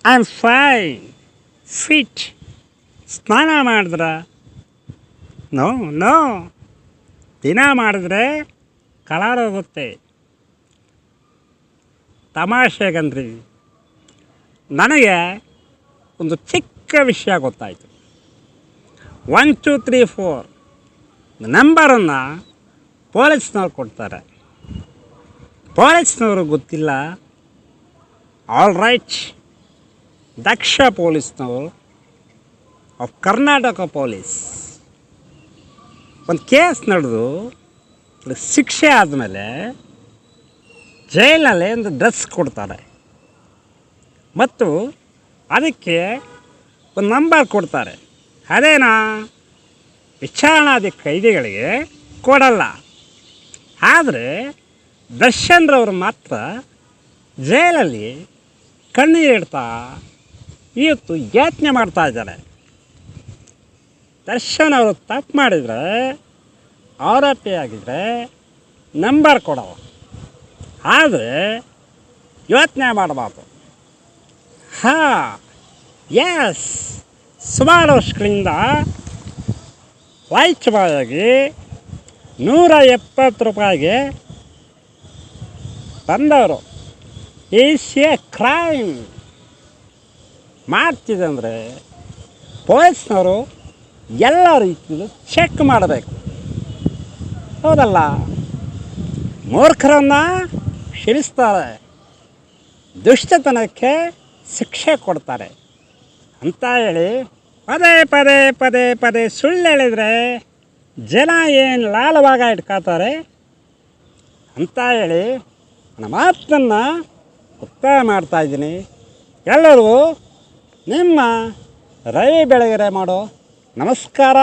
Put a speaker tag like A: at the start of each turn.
A: I am fine fit. ಸ್ನಾನ ಮಾಡಿದ್ರ? No no, ದಿನ ಮಾಡಿದ್ರೆ ಕಲರ್ ಹೋಗುತ್ತೆ. ತಮಾಷೆಗಂದ್ರಿ ನನಗೆ ಒಂದು ಚಿಕ್ಕ ವಿಷಯ ಗೊತ್ತಾಯಿತು. 1 2 3 4 ನಂಬರನ್ನು ಪೊಲೀಸ್ನವ್ರು ಕೊಡ್ತಾರೆ. ಪೊಲೀಸ್ನವ್ರಿಗೆ ಗೊತ್ತಿಲ್ಲ. ಆಲ್ ರೈಟ್, ದಕ್ಷ ಪೊಲೀಸ್ನವರು ಆಫ್ ಕರ್ನಾಟಕ ಪೊಲೀಸ್ ಒಂದು ಕೇಸ್ ನಡೆದು ಶಿಕ್ಷೆ ಆದಮೇಲೆ ಜೈಲಿನಲ್ಲಿ ಒಂದು ಡ್ರೆಸ್ ಕೊಡ್ತಾರೆ ಮತ್ತು ಅದಕ್ಕೆ ಒಂದು ನಂಬರ್ ಕೊಡ್ತಾರೆ. ಅದೇನಾ ವಿಚಾರಣಾಧಿ ಕೈದಿಗಳಿಗೆ ಕೊಡಲ್ಲ. ಆದರೆ ದರ್ಶನ್ರವರು ಮಾತ್ರ ಜೈಲಲ್ಲಿ ಕಣ್ಣೀರಿಡ್ತಾ ಇವತ್ತು ಯಾತನೆ ಮಾಡ್ತಾ ಇದ್ದಾರೆ. ದರ್ಶನ್ ಅವರು ತಪ್ಪು ಮಾಡಿದರೆ, ಆರೋಪಿ ಆಗಿದ್ದರೆ ನಂಬರ್ ಕೊಡವ, ಆದರೆ ಯೋಚನೆ ಮಾಡಬಾರ್ದು. ಎಸ್, ಸುಮಾರು ವರ್ಷಗಳಿಂದ ವೈಟ್ ಬಾಯಾಗಿ 170 ರೂಪಾಯಿಗೆ ಬಂದವರು ಈಸ್ ಎ ಕ್ರೈಮ್ ಮಾಡ್ತಿದ್ದಂದರೆ ಪೊಲೀಸ್ನವರು ಎಲ್ಲ ರೀತಿಯಲ್ಲೂ ಚೆಕ್ ಮಾಡಬೇಕು. ಹೌದಲ್ಲ? ಮೂರ್ಖರನ್ನು ಕ್ಷಮಿಸ್ತಾರೆ, ದುಷ್ಟತನಕ್ಕೆ ಶಿಕ್ಷೆ ಕೊಡ್ತಾರೆ ಅಂತ ಹೇಳಿ ಪದೇ ಪದೇ ಪದೇ ಪದೇ ಸುಳ್ಳು ಹೇಳಿದರೆ ಜನ ಏನು ಲಾಲವಾಗ ಇಟ್ಕೋತಾರೆ ಅಂತ ಹೇಳಿ ನನ್ನ ಮಾತನ್ನು ಒತ್ತಾಯ ಮಾಡ್ತಾಯಿದ್ದೀನಿ. ಎಲ್ಲರೂ ನಿಮ್ಮ ರವಿ ಬೆಳಗೆರೆ ಮಾಡೋ ನಮಸ್ಕಾರ.